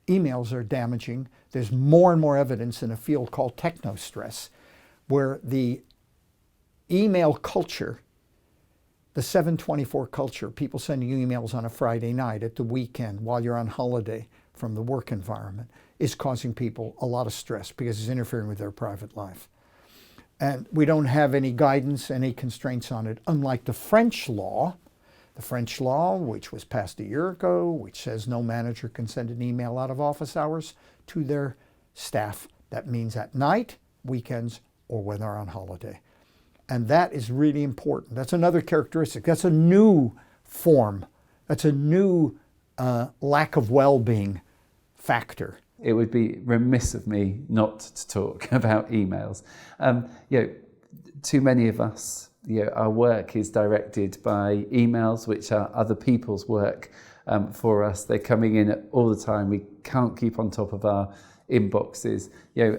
emails are damaging. There's more and more evidence in a field called technostress, where the email culture, the 724 culture, people sending you emails on a Friday night, at the weekend, while you're on holiday from the work environment, is causing people a lot of stress because it's interfering with their private life. And we don't have any guidance, any constraints on it, unlike the French law, which was passed a year ago, which says no manager can send an email out of office hours to their staff. That means at night, weekends, or when they're on holiday. And that is really important. That's another characteristic. That's a new form. That's a new lack of well-being factor. It would be remiss of me not to talk about emails. Too many of us, our work is directed by emails, which are other people's work for us. They're coming in all the time. We can't keep on top of our inboxes.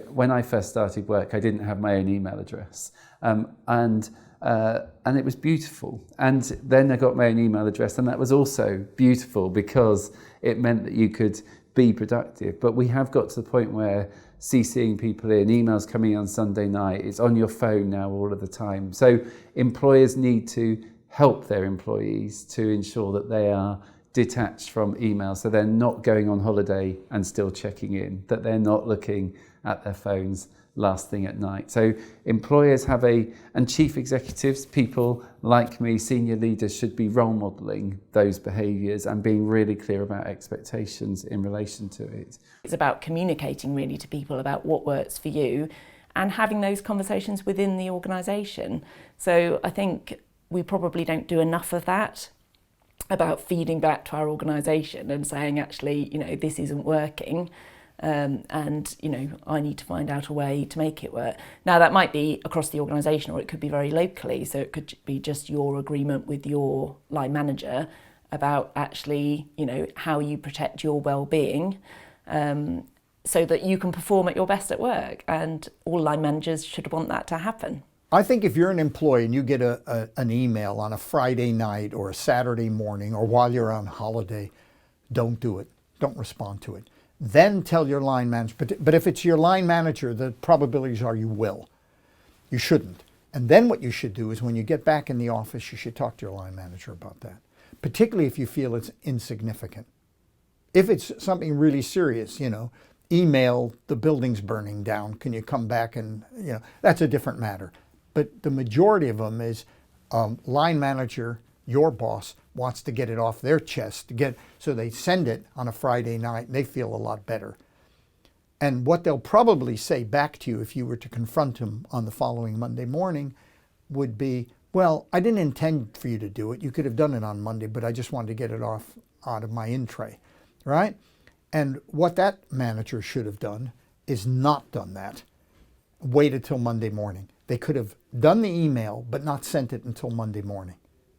When I first started work, I didn't have my own email address, and it was beautiful. And then I got my own email address, and that was also beautiful because it meant that you could be productive. But we have got to the point where CCing people in, emails coming on Sunday night, it's on your phone now all of the time. So employers need to help their employees to ensure that they are detached from email, so they're not going on holiday and still checking in, that they're not looking at their phones last thing at night. So employers and chief executives, people like me, senior leaders, should be role modelling those behaviours and being really clear about expectations in relation to it. It's about communicating really to people about what works for you and having those conversations within the organisation. So I think we probably don't do enough of that, about feeding back to our organisation and saying, actually, this isn't working. And I need to find out a way to make it work. Now that might be across the organisation, or it could be very locally. So it could be just your agreement with your line manager about actually, how you protect your well-being, so that you can perform at your best at work. And all line managers should want that to happen. I think if you're an employee and you get an email on a Friday night or a Saturday morning or while you're on holiday, don't do it. Don't respond to it. Then tell your line manager. But if it's your line manager, the probabilities are you will. You shouldn't. And then what you should do is when you get back in the office, you should talk to your line manager about that, particularly if you feel it's insignificant. If it's something really serious, email, the building's burning down, can you come back and, that's a different matter. But the majority of them is line manager, your boss, wants to get it off their chest, so they send it on a Friday night and they feel a lot better. And what they'll probably say back to you if you were to confront them on the following Monday morning would be, well, I didn't intend for you to do it. You could have done it on Monday, but I just wanted to get it out of my in tray, right? And what that manager should have done is not done that. Waited till Monday morning. They could have done the email, but not sent it until Monday morning.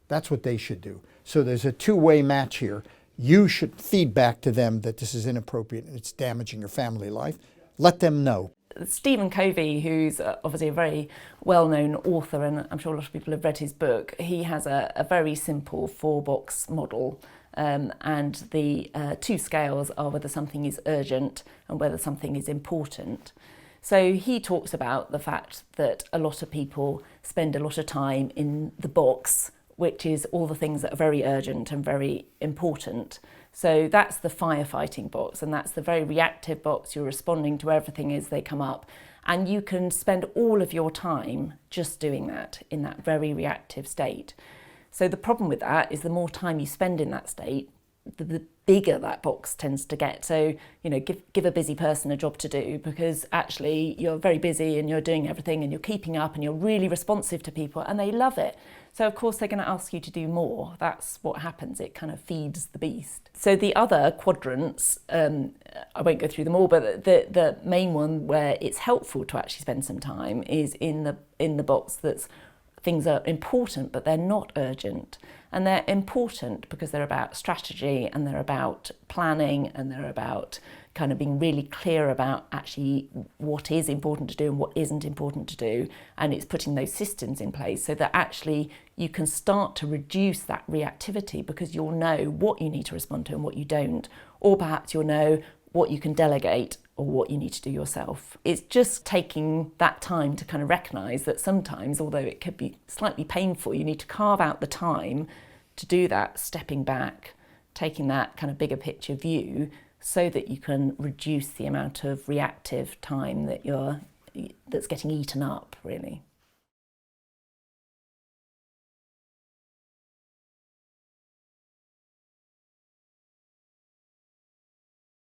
That's what they should do. So there's a two-way match here. You should feed back to them that this is inappropriate and it's damaging your family life. Let them know. Stephen Covey, who's obviously a very well-known author, and I'm sure a lot of people have read his book, he has a very simple 4-box model. And the 2 scales are whether something is urgent and whether something is important. So he talks about the fact that a lot of people spend a lot of time in the box, which is all the things that are very urgent and very important. So that's the firefighting box, and that's the very reactive box. You're responding to everything as they come up. And you can spend all of your time just doing that in that very reactive state. So the problem with that is the more time you spend in that state, the bigger that box tends to get. So, give a busy person a job to do, because actually you're very busy and you're doing everything and you're keeping up and you're really responsive to people and they love it. So of course they're going to ask you to do more. That's what happens. It kind of feeds the beast. So the other quadrants, I won't go through them all, but the main one where it's helpful to actually spend some time is in the box that's things are important, but they're not urgent. And they're important because they're about strategy and they're about planning and they're about kind of being really clear about actually what is important to do and what isn't important to do. And it's putting those systems in place so that actually you can start to reduce that reactivity, because you'll know what you need to respond to and what you don't. Or perhaps you'll know what you can delegate or what you need to do yourself. It's just taking that time to kind of recognise that sometimes, although it could be slightly painful, you need to carve out the time to do that, stepping back, taking that kind of bigger picture view so that you can reduce the amount of reactive time that's getting eaten up, really.